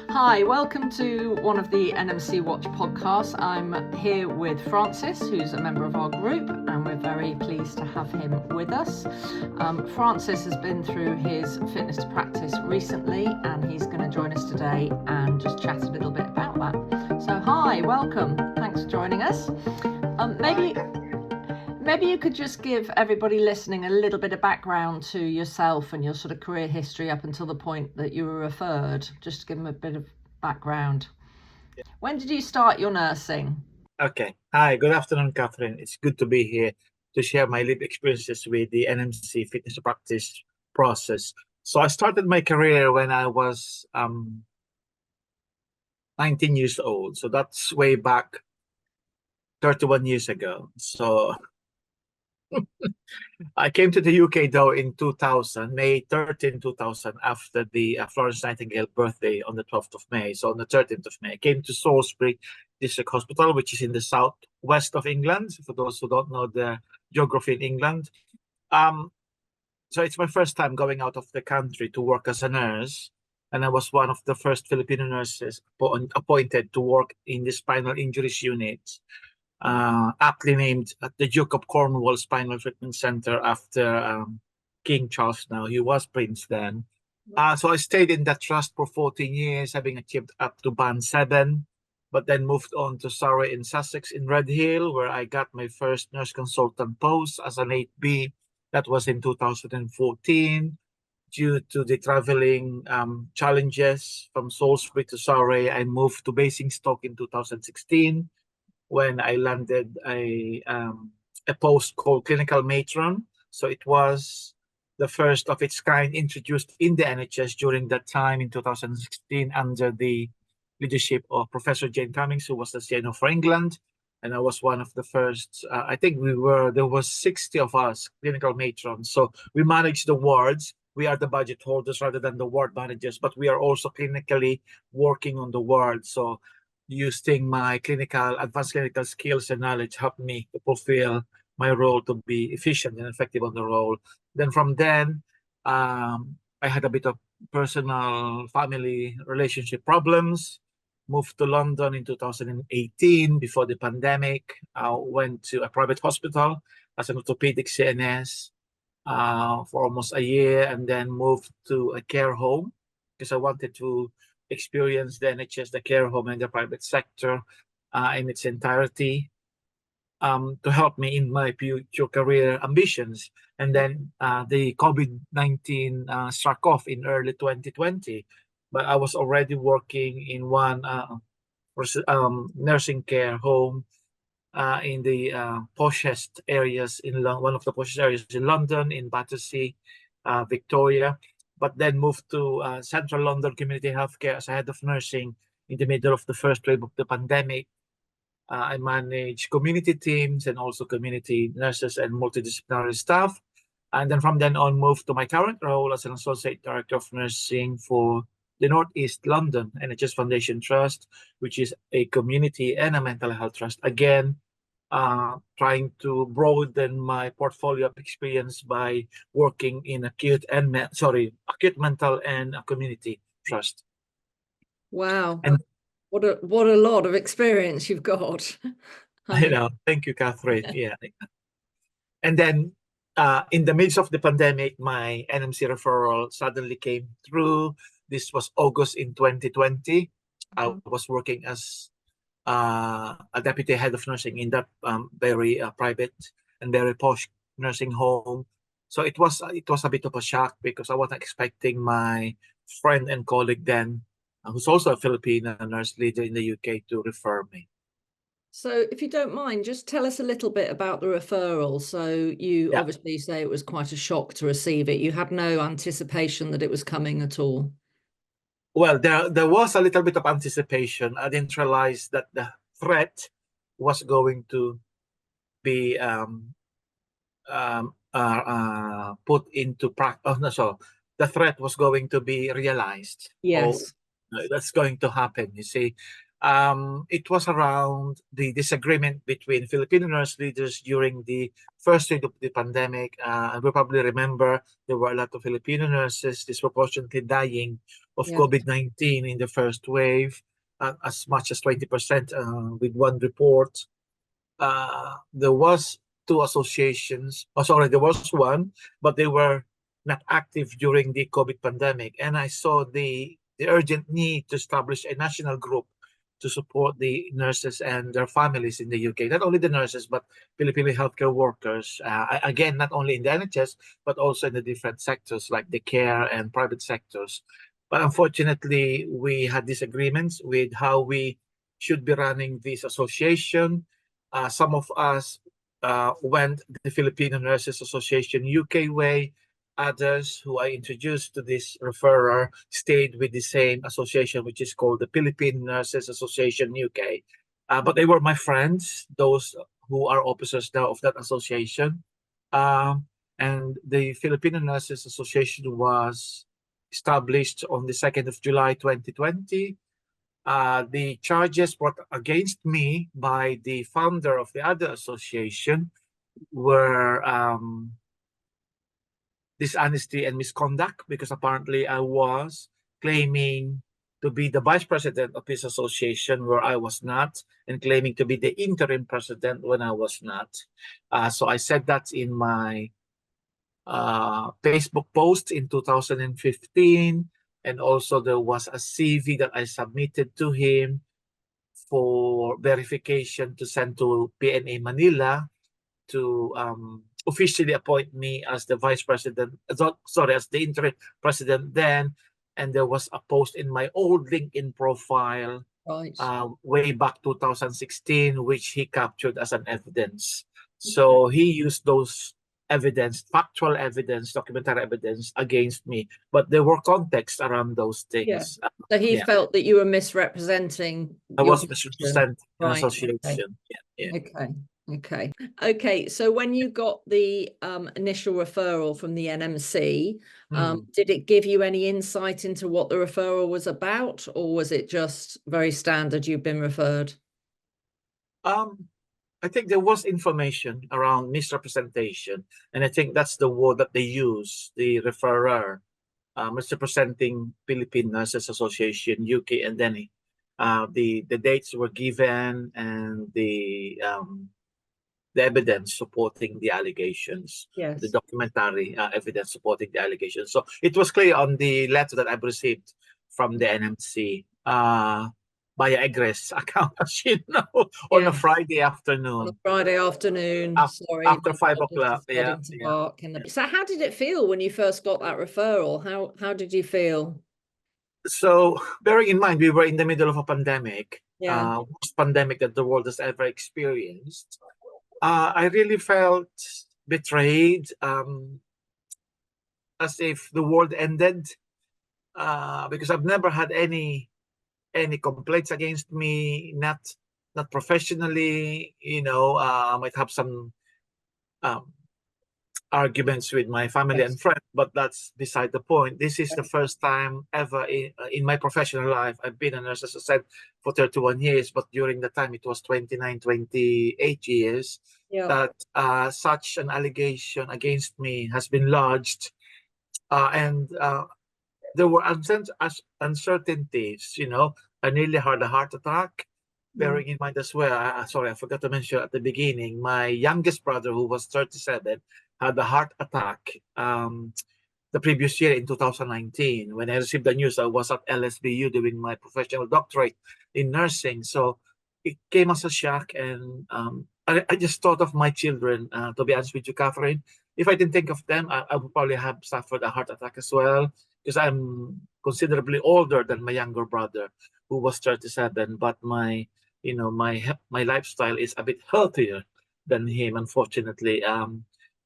Hi, welcome to one of the NMC Watch podcasts. I'm here with Francis, who's a member of our group, and we're very pleased to have him with us. Francis has been through his fitness to practice recently, and he's going to join us today and just chat a little bit about that. So, hi, welcome. Thanks for joining us. Maybe you could just give everybody listening a little bit of background to yourself and your sort of career history up until the point that you were referred, just to give them a bit of background. When did you start your nursing? Okay. Hi, good afternoon, Cathryn. It's good to be here to share my lived experiences with the NMC fitness to practice process. So I started my career when I was 19 years old. So that's way back 31 years ago. So I came to the UK though in 2000, May 13, 2000, after the Florence Nightingale birthday on the 12th of May. So on the 13th of May, I came to Salisbury District Hospital, which is in the southwest of England, for those who don't know the geography in England. So it's my first time going out of the country to work as a nurse. And I was one of the first Filipino nurses appointed to work in the spinal injuries unit, aptly named the Duke of Cornwall Spinal Treatment Center after King Charles now. He was Prince then. So I stayed in that trust for 14 years, having achieved up to Band 7, but then moved on to Surrey in Sussex in Redhill, where I got my first nurse consultant post as an 8B. That was in 2014. Due to the traveling challenges from Salisbury to Surrey, I moved to Basingstoke in 2016 when I landed a post called clinical matron. So it was the first of its kind introduced in the NHS during that time in 2016 under the leadership of Professor Jane Cummings, who was the CNO for England. And I was one of the first, I think there was 60 of us clinical matrons. So we managed the wards. We are the budget holders rather than the ward managers, but we are also clinically working on the ward. So using my advanced clinical skills and knowledge helped me to fulfill my role to be efficient and effective on the role. Then from then, I had a bit of personal family relationship problems. Moved to London in 2018 before the pandemic. Went to a private hospital as an orthopedic CNS for almost a year, and then moved to a care home because I wanted to experience the NHS, the care home, and the private sector in its entirety to help me in my future career ambitions. And then the COVID-19 struck off in early 2020, but I was already working in one nursing care home in the poshest areas one of the poshest areas in London, in Battersea, Victoria, but then moved to Central London Community Healthcare as a head of nursing in the middle of the first wave of the pandemic. I manage community teams and also community nurses and multidisciplinary staff. And then from then on, moved to my current role as an Associate Director of Nursing for the Northeast London NHS Foundation Trust, which is a community and a mental health trust. Again, trying to broaden my portfolio of experience by working in acute mental and a community trust. Wow. And what a lot of experience you've got. I know. Thank you, Cathryn. Yeah. And then in the midst of the pandemic, my NMC referral suddenly came through. This was August in 2020. I was working as a deputy head of nursing in that very private and very posh nursing home. So it was a bit of a shock because I wasn't expecting my friend and colleague then, who's also a Filipino nurse leader in the UK, to refer me. So if you don't mind, just tell us a little bit about the referral. So you obviously say it was quite a shock to receive it. You had no anticipation that it was coming at all. Well, there was a little bit of anticipation. I didn't realize that the threat was going to be put into practice. Oh, no, so the threat was going to be realized. Yes. That's going to happen, you see. It was around the disagreement between Filipino nurse leaders during the first wave of the pandemic. And we probably remember there were a lot of Filipino nurses disproportionately dying of Yeah. COVID-19 in the first wave, as much as 20% with one report. There was two associations. Oh, sorry, there was one, but they were not active during the COVID pandemic. And I saw the urgent need to establish a national group to support the nurses and their families in the UK. Not only the nurses, but Filipino healthcare workers. Again, not only in the NHS, but also in the different sectors like the care and private sectors. But unfortunately, we had disagreements with how we should be running this association. Some of us went the Filipino Nurses Association UK way. Others who I introduced to this referrer stayed with the same association, which is called the Philippine Nurses Association UK. But they were my friends, those who are officers now of that association. And the Filipino Nurses Association was established on the 2nd of July 2020. The charges brought against me by the founder of the other association were dishonesty and misconduct, because apparently I was claiming to be the vice president of this association where I was not, and claiming to be the interim president when I was not. So I said that in my Facebook post in 2015. And also there was a CV that I submitted to him for verification to send to PNA Manila to officially appoint me as the vice president, sorry, as the interim president then. And there was a post in my old LinkedIn profile Right. way back 2016, which he captured as an evidence. So he used those evidence, factual evidence, documentary evidence against me. But there were contexts around those Yeah. things. So he Yeah. felt that you were misrepresenting I your was position. misrepresenting an Right. association. Okay. Yeah. Okay. Okay. Okay. So when you got the initial referral from the NMC, did it give you any insight into what the referral was about, or was it just very standard, you've been referred? I think there was information around misrepresentation, and I think that's the word that they use, the referrer, misrepresenting Philippine Nurses Association UK, and then the dates were given, and the evidence supporting the allegations, Yes. the documentary evidence supporting the allegations. So it was clear on the letter that I've received from the NMC via egress account, as you know, on a Friday afternoon. On a Friday afternoon. Sorry, After my 5 dog was o'clock. deciding to bark in the... So how did it feel when you first got that referral? How did you feel? So bearing in mind, we were in the middle of a pandemic, Yeah. worst pandemic that the world has ever experienced. I really felt betrayed, as if the world ended, because I've never had any complaints against me, not professionally. I might have some arguments with my family and friends, but that's beside the point. This is the first time ever in my professional life. I've been a nurse, as I said, for 31 years, but during the time it was 29, 28 years that such an allegation against me has been lodged. And there were uncertainties. I nearly had a heart attack. Bearing in mind as well, sorry, I forgot to mention at the beginning, my youngest brother, who was 37, had a heart attack the previous year in 2019. When I received the news, I was at LSBU doing my professional doctorate in nursing. So it came as a shock, and I just thought of my children, to be honest with you, Cathryn. If I didn't think of them, I would probably have suffered a heart attack as well, because I'm considerably older than my younger brother, who was 37. But my lifestyle is a bit healthier than him, unfortunately.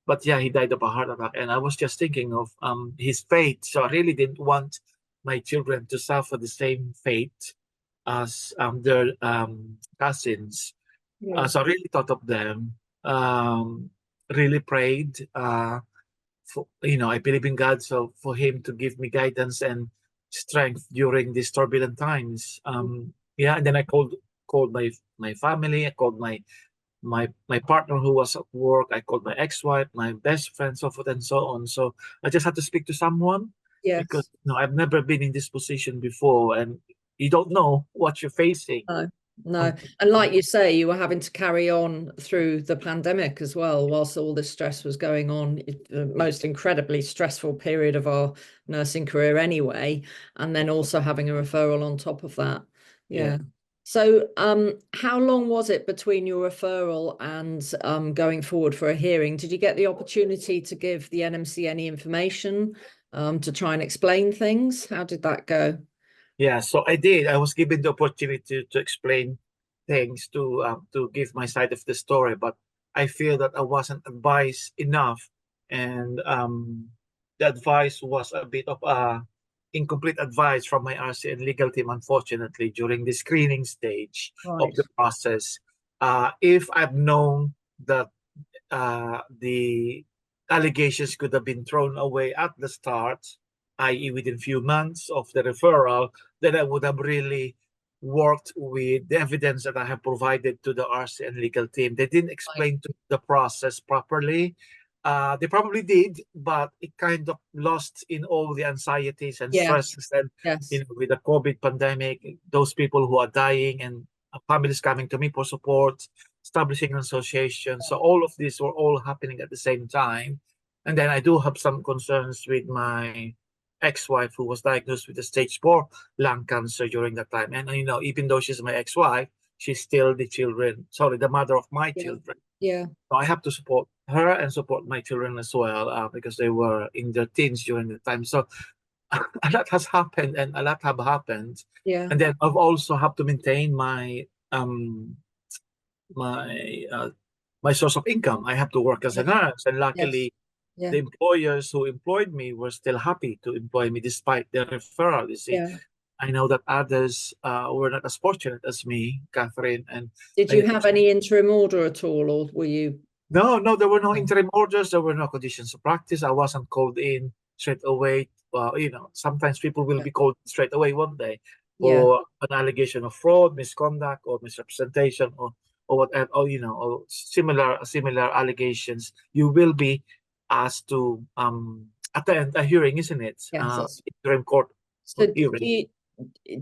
But yeah, he died of a heart attack, and I was just thinking of his fate. So I really didn't want my children to suffer the same fate as their cousins. So I really thought of them. Really prayed. I believe in God, so for Him to give me guidance and strength during these turbulent times. Yeah, and then I called my family. I called my partner who was at work. I called my ex-wife, my best friend, so forth and so on. So I just had to speak to someone because Yes. I've never been in this position before, and you don't know what you're facing. No, no. Um, And like you say, you were having to carry on through the pandemic as well, whilst all this stress was going on. The most incredibly stressful period of our nursing career anyway, and then also having a referral on top of that. yeah. Yeah. So, how long was it between your referral and going forward for a hearing? Did you get the opportunity to give the NMC any information to try and explain things? How did that go? Yeah, so I did. I was given the opportunity to explain things to give my side of the story, but I feel that I wasn't advised enough, and the advice was a bit of incomplete advice from my RC and legal team, unfortunately, during the screening stage of Right. the process. If I've known that the allegations could have been thrown away at the start, i.e., within few months of the referral, then I would have really worked with the evidence that I have provided to the RC and legal team. They didn't Right. explain to the process properly. They probably did, but it kind of lost in all the anxieties and Yes. stresses, and Yes. with the COVID pandemic, those people who are dying and families coming to me for support, establishing an association. So all of these were all happening at the same time. And then I do have some concerns with my ex-wife who was diagnosed with a stage 4 lung cancer during that time. And even though she's my ex-wife, she's still the mother of my Yeah. children. Yeah. So I have to support her and support my children as well, because they were in their teens during the time. So a lot has happened and a lot have happened. Yeah. And then I've also have to maintain my my source of income. I have to work as a Yes. nurse, and Yes. luckily, Yeah. the employers who employed me were still happy to employ me despite the referral. You see, Yeah. I know that others were not as fortunate as me, Catherine, and Did you I, have any interim order at all, or were you? no, there were no No. interim orders. There were no conditions of practice. I wasn't called in straight away. Sometimes people will Yeah. be called straight away one day Yeah. for an allegation of fraud, misconduct, or misrepresentation, or whatever, or similar allegations. You will be asked to attend a hearing, isn't it? Yes. That's, Interim court so hearing.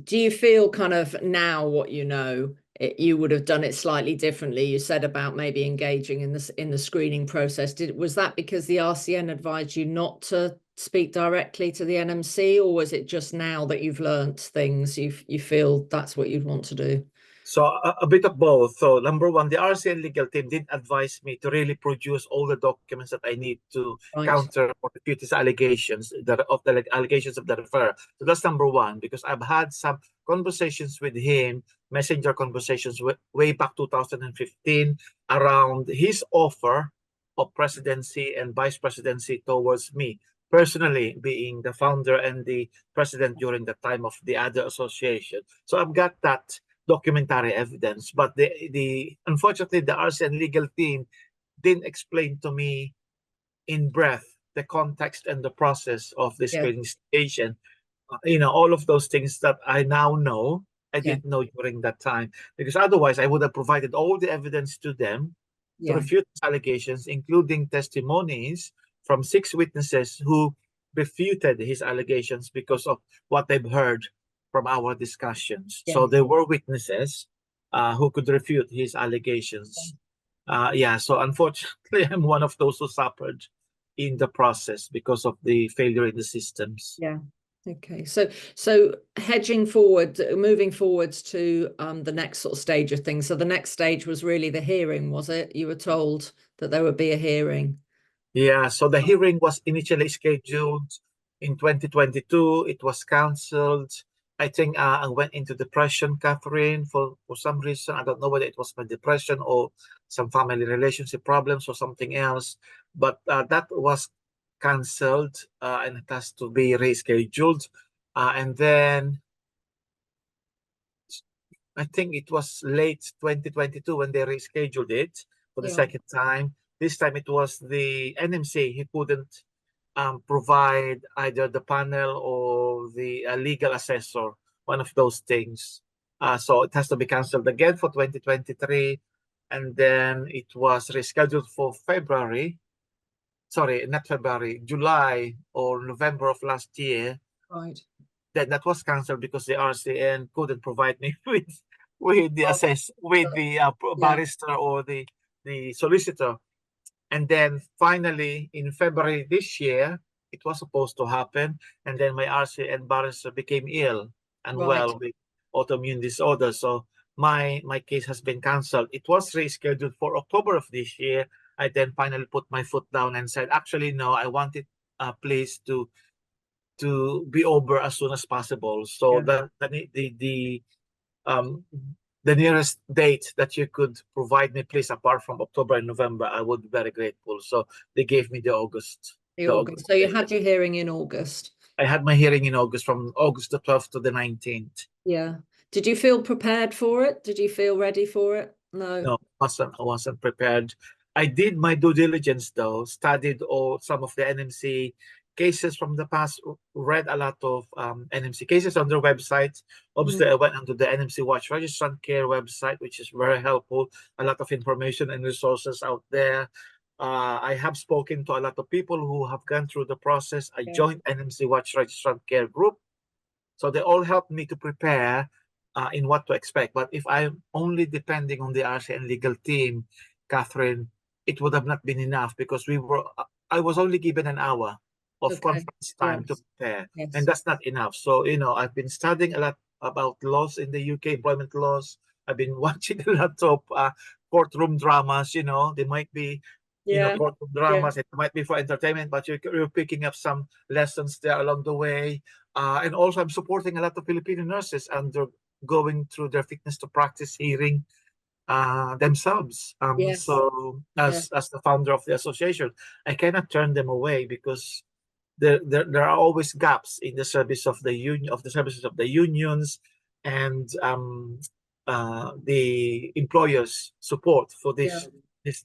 do you feel kind of now what you know, you would have done it slightly differently? You said about maybe engaging in the screening process. Was that because the RCN advised you not to speak directly to the NMC, or was it just now that you've learnt things, you feel that's what you'd want to do? So a bit of both. So number one, the RCN legal team did advise me to really produce all the documents that I need to Right. counter or refute these allegations allegations of the referrer. So that's number one, because I've had some conversations with him, messenger conversations way back 2015 around his offer of presidency and vice presidency towards me personally, being the founder and the president during the time of the other association. So I've got that documentary evidence, but the unfortunately the RCN legal team didn't explain to me in breadth the context and the process of the Yeah. screening station. All of those things that I now know, I Yeah. didn't know during that time, because otherwise I would have provided all the evidence to them to Yeah. refute allegations, including testimonies from 6 witnesses who refuted his allegations because of what they've heard from our discussions. Yeah. So there were witnesses who could refute his allegations. Yeah, so unfortunately, I'm one of those who suffered in the process because of the failure in the systems. Yeah. Okay. So hedging forward, moving forwards to the next sort of stage of things. So the next stage was really the hearing, was it? You were told that there would be a hearing. Yeah, so the hearing was initially scheduled in 2022. It was cancelled. I think I went into depression, Catherine, for some reason. I don't know whether it was my depression or some family relationship problems or something else. But that was cancelled, and it has to be rescheduled. And then I think it was late 2022 when they rescheduled it for the Yeah. second time. This time it was the NMC. He couldn't provide either the panel or the legal assessor, one of those things. So it has to be cancelled again for 2023. And then it was rescheduled for February. Sorry, not February, July or November of last year. Right. Then that was cancelled because the RCN couldn't provide me with the barrister or the solicitor. And then finally in February this year, it was supposed to happen. And then my RCN barrister became ill and Right. with autoimmune disorder. So my case has been cancelled. It was rescheduled for October of this year. I then finally put my foot down and said, actually, no, I want it please to be over as soon as possible. So um the nearest date that you could provide me, please, apart from October and November, I would be very grateful. So they gave me the August. The August. So you had your hearing in August. I had my hearing in August, from August the 12th to the 19th. Yeah. Did you feel prepared for it? Did you feel ready for it? No. I wasn't prepared. I did my due diligence though, studied some of the NMC cases from the past, read a lot of NMC cases on their website. Obviously, I went onto the NMC Watch Registrant Care website, which is very helpful. A lot of information and resources out there. I have spoken to a lot of people who have gone through the process. I joined NMC Watch Registrant Care group. So they all helped me to prepare in what to expect. But if I'm only depending on the RCN legal team, Cathryn, it would have not been enough because I was only given an hour of conference time to prepare, and that's not enough. So, I've been studying a lot about laws in the UK, employment laws. I've been watching a lot of courtroom dramas. They might be, courtroom dramas. It might be for entertainment, but you're picking up some lessons there along the way. And also, I'm supporting a lot of Filipino nurses and they're going through their fitness to practice hearing themselves. So, as the founder of the association, I cannot turn them away because there are always gaps in the service of the services of the unions and the employers' support for these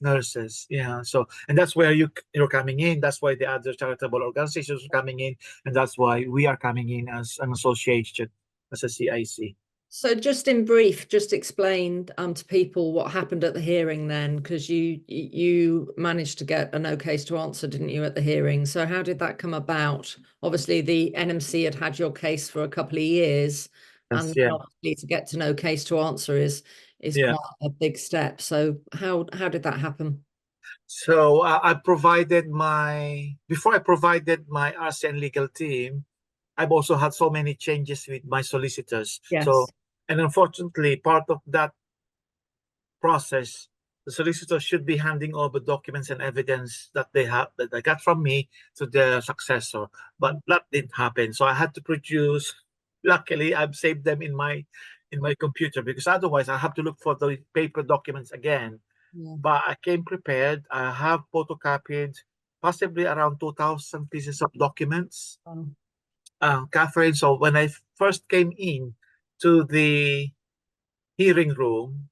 nurses. So, and that's where you're coming in. That's why the other charitable organizations are coming in, and that's why we are coming in as an association, as a CIC. So just in brief, just explain to people what happened at the hearing then, because you managed to get a no case to answer, didn't you, at the hearing? So how did that come about? Obviously, the NMC had your case for a couple of years, and obviously to get to no case to answer is quite a big step. So how did that happen? So before I provided my RCN legal team, I've also had so many changes with my solicitors. So, and unfortunately, part of that process, the solicitor should be handing over documents and evidence that they got from me to their successor, but that didn't happen. So I had to produce. Luckily, I've saved them in my computer because otherwise I have to look for the paper documents again. But I came prepared. I have photocopied possibly around 2,000 pieces of documents. Cathryn, so when I first came in to the hearing room,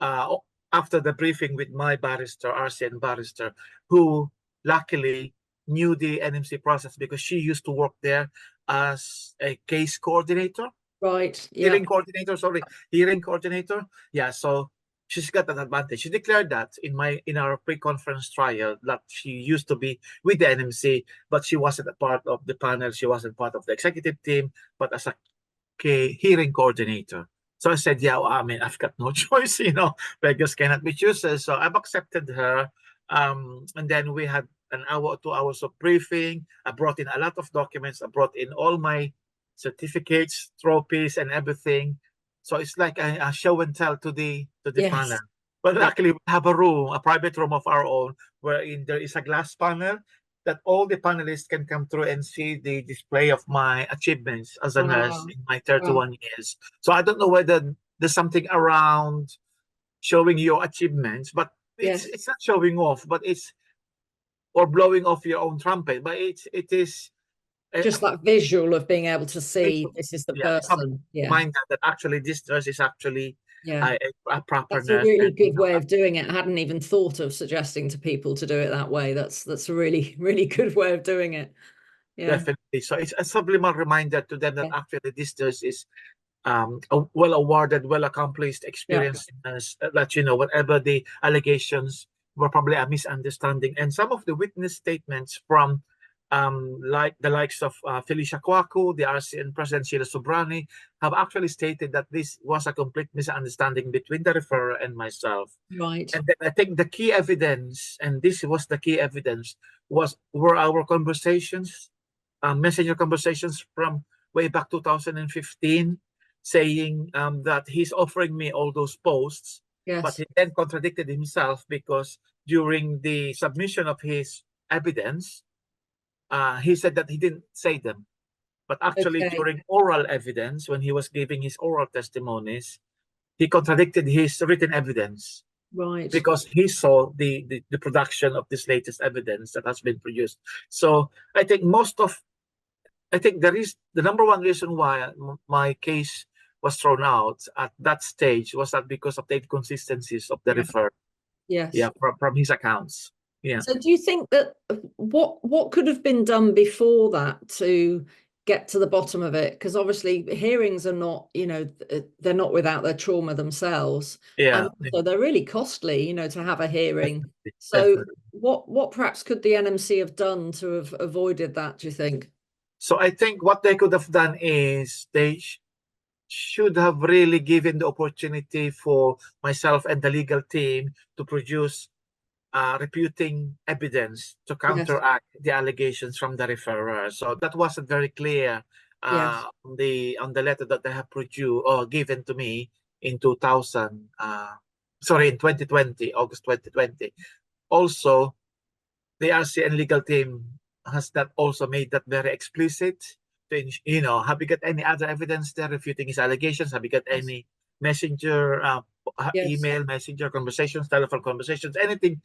after the briefing with my barrister, RCN barrister, who luckily knew the NMC process because she used to work there as a case coordinator. Right. Hearing coordinator. Yeah, so she's got an advantage. She declared that in our pre-conference trial that she used to be with the NMC, but she wasn't a part of the panel. She wasn't part of the executive team, but as a hearing coordinator. So I said, I've got no choice, beggars cannot be choosers. So I've accepted her. And then we had an hour or 2 hours of briefing. I brought in a lot of documents. I brought in all my certificates, trophies, and everything. So it's like a show and tell to the panel. But luckily, we have a private room of our own, wherein there is a glass panel that all the panelists can come through and see the display of my achievements as a nurse in my 31 years. So I don't know whether there's something around showing your achievements, but it's not showing off, but or blowing off your own trumpet, but it is just that visual of being able to see this is the person. Mind that actually this nurse is actually a proper That's nurse. A really good way of doing it. I hadn't even thought of suggesting to people to do it that way. That's a really, really good way of doing it. Definitely. So it's a subliminal reminder to them that actually this nurse is well awarded, well accomplished, Yeah. experienced nurse, that whatever the allegations were probably a misunderstanding. And some of the witness statements from like the likes of Felicia Kwaku, the RCN President Sheila Sobrani, have actually stated that this was a complete misunderstanding between the referrer and myself. Right. And then I think the key evidence, and this was the key evidence, were our conversations, messenger conversations from way back 2015, saying that he's offering me all those posts, but Yes. he then contradicted himself because during the submission of his evidence, he said that he didn't say them. But actually, Okay. during oral evidence, when he was giving his oral testimonies, he contradicted his written evidence Right. because he saw the production of this latest evidence that has been produced. So I think the number one reason why my case was thrown out at that stage was that because of the inconsistencies of the Yeah. refer, Yes. from his accounts. Yeah. So do you think that what could have been done before that to get to the bottom of it? Because obviously hearings are not, they're not without their trauma themselves. Yeah. And so they're really costly, to have a hearing. Definitely. So Definitely. what perhaps could the NMC have done to have avoided that, do you think? So I think what they could have done is they should have really given the opportunity for myself and the legal team to produce refuting evidence to Yes. counteract the allegations from the referrer. So that wasn't very clear Yes. on the letter that they have produced or given to me in 2020, August 2020. Also, the RCN legal team has that also made that very explicit. Have you got any other evidence there refuting his allegations? Have you got Yes. any messenger, Yes. email, messenger conversations, telephone conversations, anything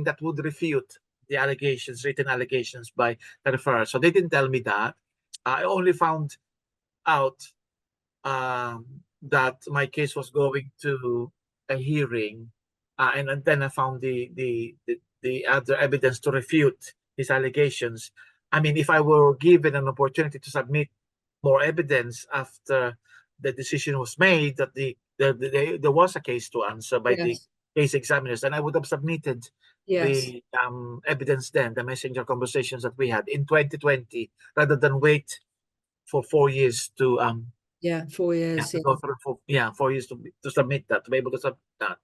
that would refute the allegations, written allegations by the referrer? So they didn't tell me that. I only found out that my case was going to a hearing, and then I found the other evidence to refute his allegations. I mean, if I were given an opportunity to submit more evidence after the decision was made that there was a case to answer by the Yes. case examiners, and I would have submitted Yes. the evidence then, the messenger conversations that we had in 2020, rather than wait for 4 years to Yeah. 4 years. to Yeah. go through 4 years to submit that, to be able to submit that.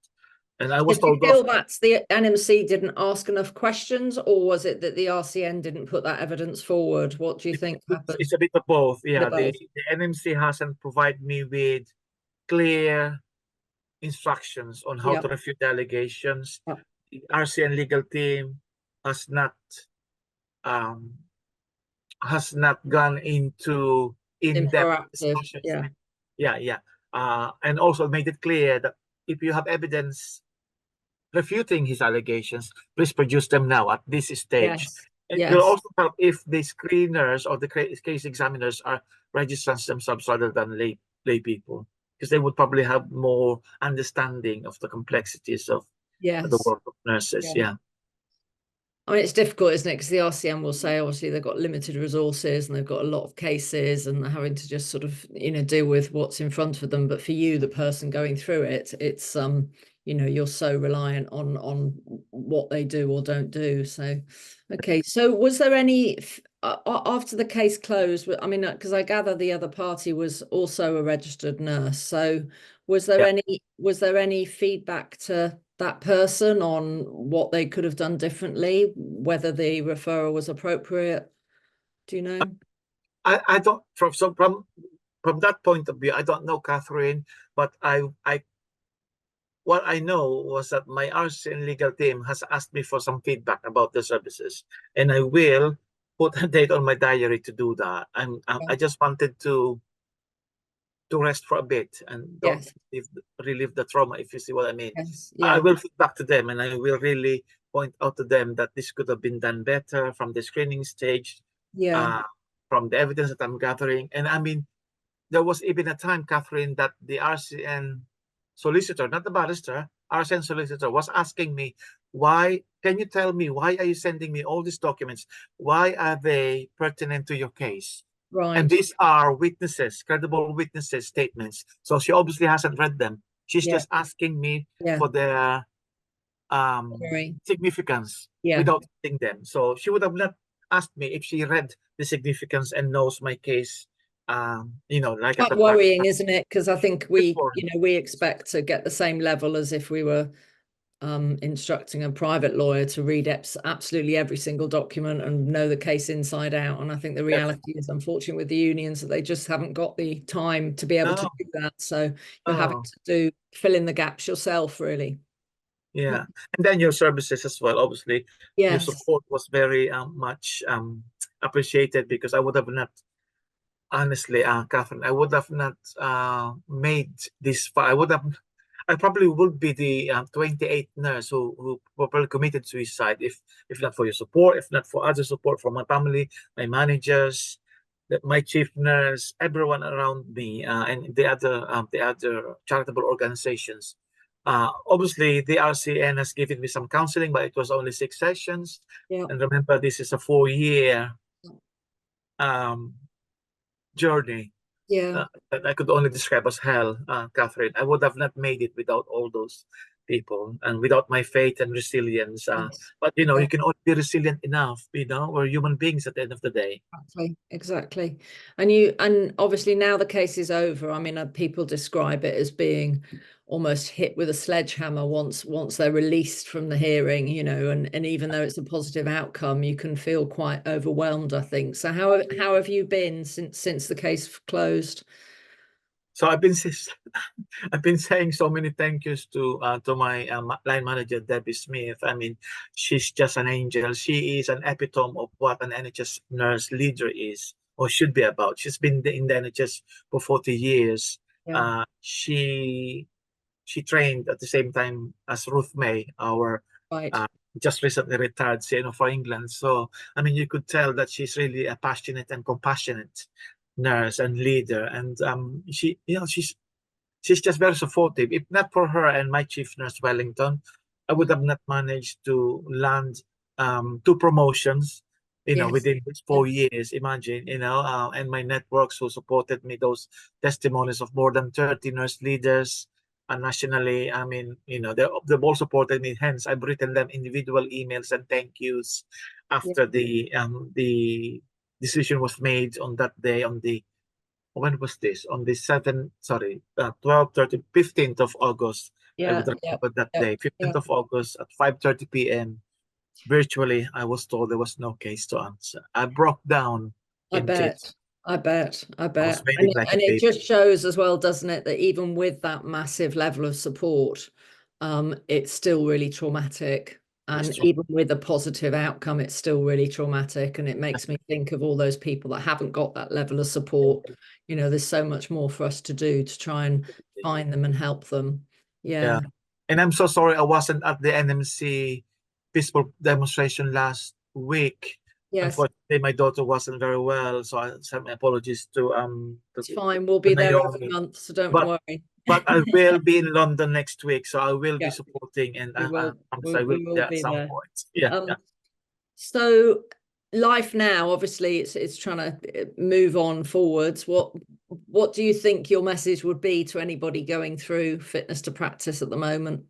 And I So was do you told feel off. that's the NMC didn't ask enough questions, or was it that the RCN didn't put that evidence forward? What do you think happened? It's a bit of both. Bit Yeah, of the, both. the NMC hasn't provided me with clear instructions on how Yeah. to refute the allegations. Yeah. The RCN legal team has not um, gone into Been in-depth proactive. discussions. Yeah. Yeah. And also made it clear that if you have evidence refuting his allegations, please produce them now at this stage. Yes. It will Yes. also help if the screeners or the case examiners are registrants themselves rather than lay people, because they would probably have more understanding of the complexities of the Yes. work of nurses. Yeah. Yeah. I mean, it's difficult, isn't it? Because the RCM will say, obviously, they've got limited resources and they've got a lot of cases and they're having to just sort of, deal with what's in front of them. But for you, the person going through it, it's, you're so reliant on what they do or don't do. So, okay. So was there any, after the case closed, I mean, because I gather the other party was also a registered nurse. So was there Yeah. any feedback to that person on what they could have done differently, whether the referral was appropriate? Do you know? I don't from that point of view, I don't know, Cathryn, but what I know was that my RCN legal team has asked me for some feedback about the services, and I will put a date on my diary to do that. I just wanted to rest for a bit and don't Yes. relive the trauma, if you see what I mean. Yes. I Yeah. will feedback to them, and I will really point out to them that this could have been done better from the screening stage, Yeah. from the evidence that I'm gathering. And I mean, there was even a time, Cathryn, that the RCN solicitor, not the barrister, RCN solicitor, was asking me, can you tell me, why are you sending me all these documents? Why are they pertinent to your case? Right. And these are witnesses, credible witnesses statements. So she obviously hasn't read them. She's Yeah. just asking me Yeah. for their Very. significance Yeah. without reading them. So she would have not asked me if she read the significance and knows my case. Like at Quite the back. worrying, isn't it? Because I think Before. we expect to get the same level as if we were instructing a private lawyer to read absolutely every single document and know the case inside out. And I think the Yes. reality is, unfortunately, with the unions, that they just haven't got the time to be able to No. do that. So you're having Oh, to fill in the gaps yourself, really. yeah. And then your services as well. Obviously, your Yes. support was very much appreciated, because I would have not, honestly, Cathryn, I would have not made this far. I probably would be the 28th nurse who probably committed suicide if not for your support, if not for other support from my family, my managers, my chief nurse, everyone around me, and the other charitable organizations. Obviously, the RCN has given me some counseling, but it was only 6 sessions. Yeah. And remember, this is a 4-year um, journey Yeah. that I could only describe as hell, Cathryn. I would have not made it without all those people and without my faith and resilience. Yes. But you Yeah. can only be resilient enough. We're human beings at the end of the day. Exactly. And obviously now the case is over. I mean, people describe it as being almost hit with a sledgehammer once they're released from the hearing, and even though it's a positive outcome, you can feel quite overwhelmed, I think. So how have you been since the case closed? So I've been saying so many thank yous to my line manager, Debbie Smith. I mean, she's just an angel. She is an epitome of what an NHS nurse leader is or should be about. She's been in the NHS for 40 years. Yeah. She trained at the same time as Ruth May, our Right. just recently retired CNO for England. So I mean, you could tell that she's really a passionate and compassionate nurse and leader, and she's just very supportive. If not for her and my chief nurse Wellington, I would have not managed to land 2 promotions, Yes. within these 4 years. Imagine, and my networks who supported me, those testimonies of more than 30 nurse leaders nationally. I mean, they've all supported me. Hence, I've written them individual emails and thank yous Yeah. after the decision was made on that day, when was this? On the 12, 13, 15th of August. I Yeah. would remember that Yeah. day, 15th of August at 5:30 p.m. Virtually, I was told there was no case to answer. I broke down I in tears. bet. I bet. I I was bet. fading like a And it baby. just shows as well, doesn't it, that even with that massive level of support, it's still really traumatic. It's And true. even with a positive outcome, it's still really traumatic. And it makes me think of all those people that haven't got that level of support. There's so much more for us to do to try and find them and help them. Yeah. Yeah. And I'm so sorry I wasn't at the NMC peaceful demonstration last week. Yes. Unfortunately, my daughter wasn't very well, so I sent my apologies to It's fine. We'll be there every Naomi. month, so don't But worry. but I will be in London next week, so I will be Yeah, supporting, and we I will. promise I will We be will there at be some there. point. Yeah, yeah. So life now, obviously, it's trying to move on forwards. What do you think your message would be to anybody going through fitness to practice at the moment?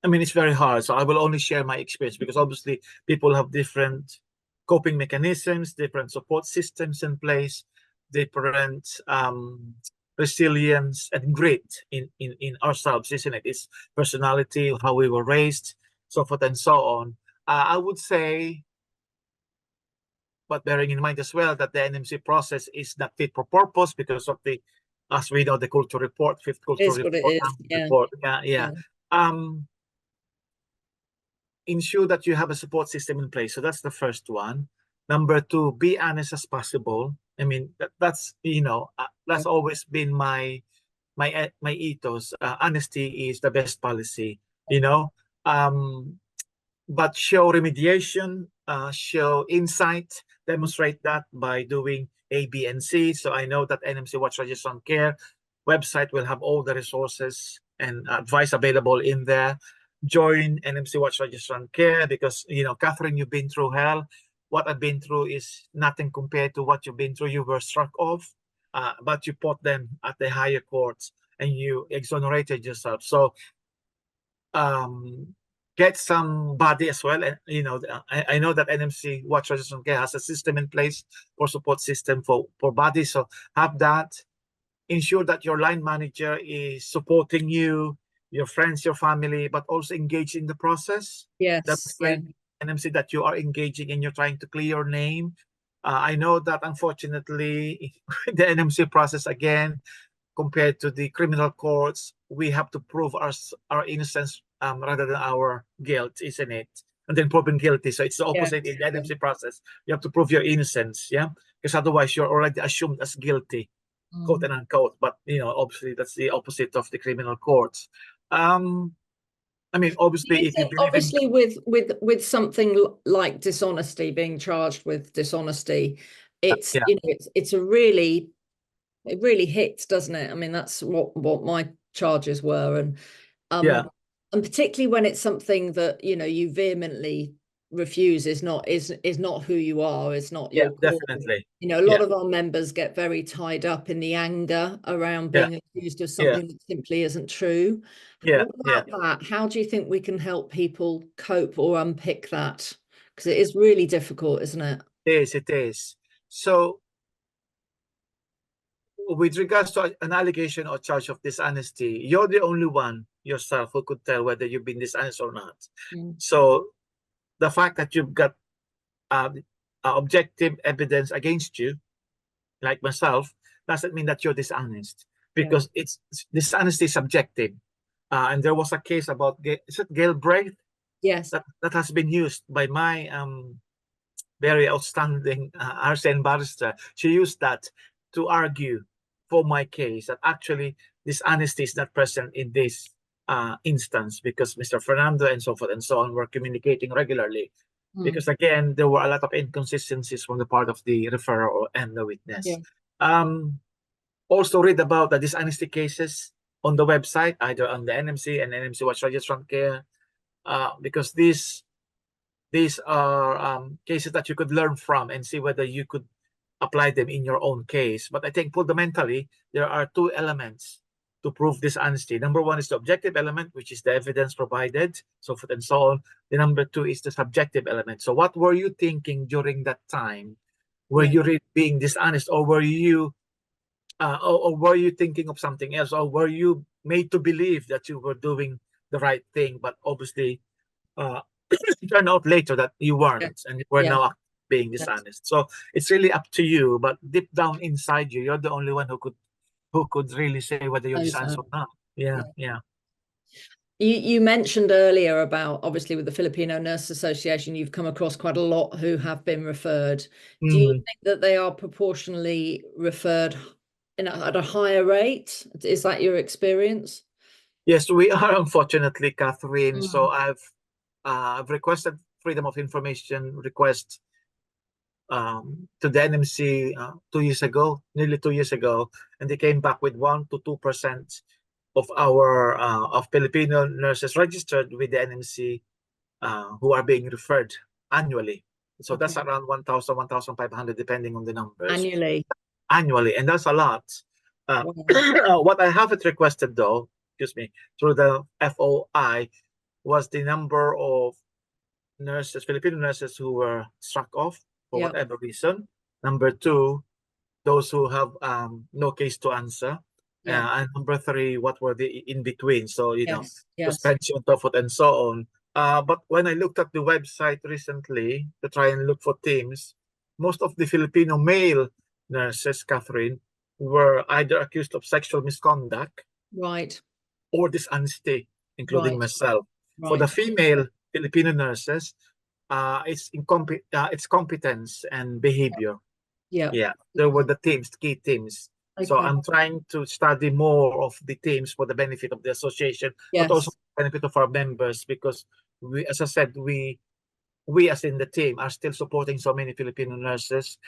I mean, it's very hard, so I will only share my experience, because obviously people have different coping mechanisms, different support systems in place, different resilience and grit in ourselves, isn't it? It's personality, how we were raised, so forth and so on. I would say, but bearing in mind as well that the NMC process is not fit for purpose because of as we know, the culture report, fifth It culture is what it is. Yeah. report. Yeah. Ensure that you have a support system in place. So that's the first one. Number two, be honest as possible. I mean, that's always been my ethos. Honesty is the best policy, but show remediation, show insight, demonstrate that by doing A, B, and C. So I know that NMC Watch Register on Care website will have all the resources and advice available in there. join NMC Watch Registrant Care because, Cathryn, you've been through hell. What I've been through is nothing compared to what you've been through. You were struck off, but you put them at the higher courts and you exonerated yourself. So get somebody as well. And, I know that NMC Watch Registrant Care has a system in place for support system for bodies. So have that. Ensure that your line manager is supporting you, your friends, your family, but also engage in the process. Yes. Demonstrate NMC that you are engaging and you're trying to clear your name. I know that unfortunately, the NMC process again, compared to the criminal courts, we have to prove our innocence rather than our guilt, isn't it? And then proven guilty. So it's the opposite in the NMC process. You have to prove your innocence, yeah, because otherwise you're already assumed as guilty. Quote and unquote, but obviously that's the opposite of the criminal courts. Obviously, if you believe obviously with something like dishonesty, being charged with dishonesty, it's it's a really, it really hits, doesn't it? I mean, that's what my charges were, and and particularly when it's something that you vehemently refuse is not who you are, it's not your core. Definitely. A lot of our members get very tied up in the anger around being accused of something that simply isn't true. What about that? How do you think we can help people cope or unpick that? Because it is really difficult, isn't it? It is. So with regards to an allegation or charge of dishonesty, you're the only one yourself who could tell whether you've been dishonest or not. So the fact that you've got objective evidence against you, like myself, doesn't mean that you're dishonest, because it's dishonesty is subjective. And there was a case about is it Galbraith? Yes. That has been used by my very outstanding RCN barrister. She used that to argue for my case that actually dishonesty is not present in this instance, because Mr. Fernando and so forth and so on were communicating regularly. Because again, there were a lot of inconsistencies from the part of the referrer and the witness. Also read about the dishonesty cases on the website, either on the NMC and NMC Watch Registrant Care, because these are cases that you could learn from and see whether you could apply them in your own case. But I think fundamentally, there are two elements to prove dishonesty. Number one is the objective element, which is the evidence provided, so forth and so on. The number two is the subjective element. So what were you thinking during that time? Were you really being dishonest, or were you thinking of something else, or were you made to believe that you were doing the right thing, but obviously it turned out later that you weren't, and you were now being dishonest. So it's really up to you, but deep down inside you, you're the only one who could really say whether you're dishonest or not. You mentioned earlier about, obviously, with the Filipino Nurse Association, you've come across quite a lot who have been referred. Do you think that they are proportionally referred at a higher rate? Is that your experience? Yes, we are, unfortunately, Cathryn. So I've requested freedom of information request to the NMC 2 years ago, nearly 2 years ago, and they came back with 1 to 2% of our of Filipino nurses registered with the NMC who are being referred annually. So that's around 1,000, 1,500, depending on the numbers. Annually, and that's a lot. What I haven't requested, though, through the FOI, was the number of nurses, Filipino nurses, who were struck off for whatever reason. Number two, those who have no case to answer. And number three, what were the in between? So, suspension, so forth and so on. But when I looked at the website recently to try and look for teams, most of the Filipino male nurses, Cathryn, were either accused of sexual misconduct, or dishonesty, including myself. For the female Filipino nurses, it's competence and behavior. There were the key teams. So I'm trying to study more of the teams for the benefit of the association, but also for the benefit of our members, because we, as I said, we as in the team are still supporting so many Filipino nurses.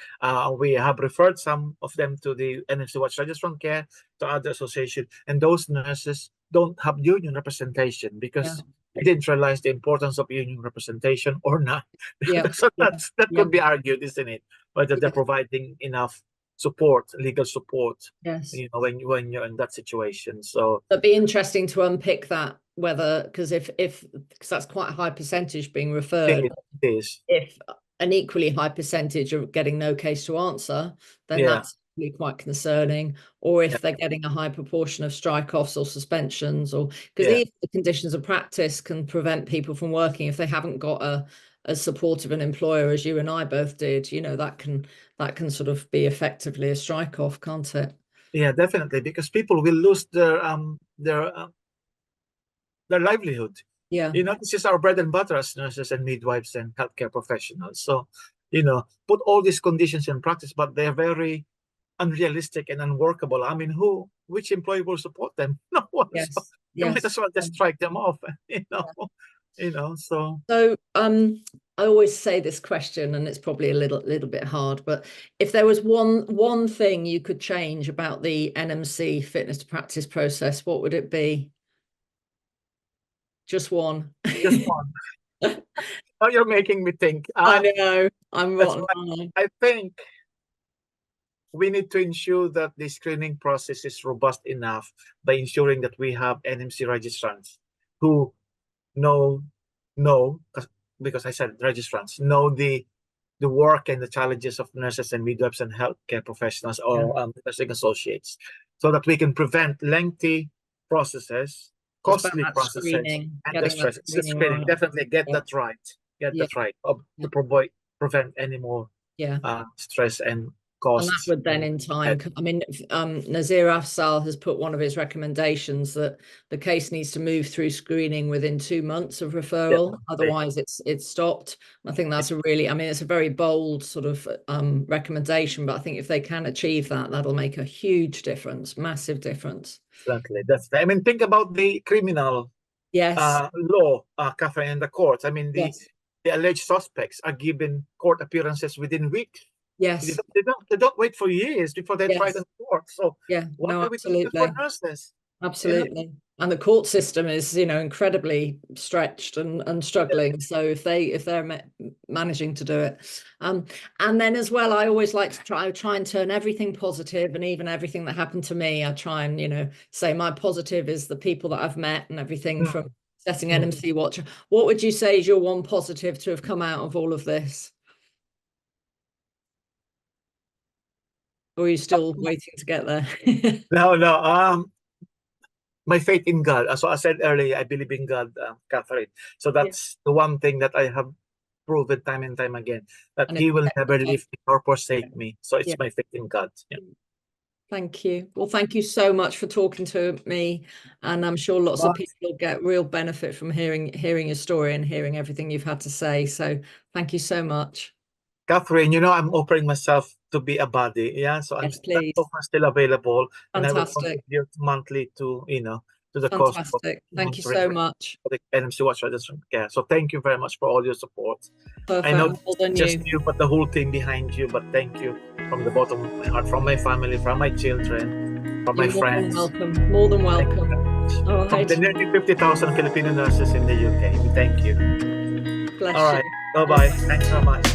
We have referred some of them to the NMC Watch Registrant Care, to other association, and those nurses don't have union representation because I didn't realize the importance of union representation or not. Yeah. So that Yeah. could be argued, isn't it? Whether they're providing enough support, legal support, Yes. you know, when you're in that situation. So it'd be interesting to unpick that, whether, because because that's quite a high percentage being referred. it is. If an equally high percentage are getting no case to answer, then that's really quite concerning. Or if they're getting a high proportion of strike-offs or suspensions, or because even the conditions of practice can prevent people from working if they haven't got as supportive an employer as you and I both did. You know, that can sort of be effectively a strike-off, can't it? Yeah, definitely, because people will lose their livelihood. Yeah. You know, this is our bread and butter as nurses and midwives and healthcare professionals. So, you know, put all these conditions in practice, but they're very unrealistic and unworkable. I mean, which employee will support them? No one. Yes. So you might as well just strike them off, you know. You know, so I always say this question, and it's probably a little bit hard, but if there was one thing you could change about the NMC fitness to practice process, what would it be? Just one. Just one. Oh, you're making me think. I know. I think we need to ensure that the screening process is robust enough by ensuring that we have NMC registrants who know, because I said registrants, know the work and the challenges of nurses and midwives and healthcare professionals or nursing associates, so that we can prevent lengthy processes, costly processes, and the stress. Screening, definitely get that right. Get that right to prevent any more stress and costs. And that would then in time, I mean, Nazir Afzal has put one of his recommendations that the case needs to move through screening within 2 months of referral. Otherwise it's stopped. I think that's it's a very bold sort of recommendation, but I think if they can achieve that, that'll make a huge difference, massive difference. Exactly. I mean, think about the criminal law, Cathryn, in the courts. I mean, the alleged suspects are given court appearances within weeks. Yes. They don't wait for years before they're tried in court. So why are we doing this for nurses? Absolutely. You know? And the court system is, you know, incredibly stretched and struggling. So if they're managing to do it, and then as well, I always like to try and turn everything positive, and even everything that happened to me, I try and, you know, say my positive is the people that I've met and everything from setting NMC Watch. What would you say is your one positive to have come out of all of this? Or are you still waiting to get there? No. My faith in God. So I said earlier, I believe in God, Cathryn. So that's the one thing that I have proven time and time again, that He will never leave me or forsake me. So it's my faith in God. Yeah. Thank you. Well, thank you so much for talking to me, and I'm sure lots of people will get real benefit from hearing your story and hearing everything you've had to say. So thank you so much. Cathryn, you know, I'm offering myself to be a buddy. Yeah, so I'm still available. Fantastic. And I will contribute monthly to, you know, to the cost. Fantastic. Thank you so much. For the NMC Watch Registrant Care. So thank you very much for all your support. Perfect. I know just you, but the whole team behind you. But thank you from the bottom of my heart, from my family, from my children, from my friends. More than welcome. All right. From the nearly 50,000 Filipino nurses in the UK. We thank you. Bless all right. Bye-bye. Thanks so much.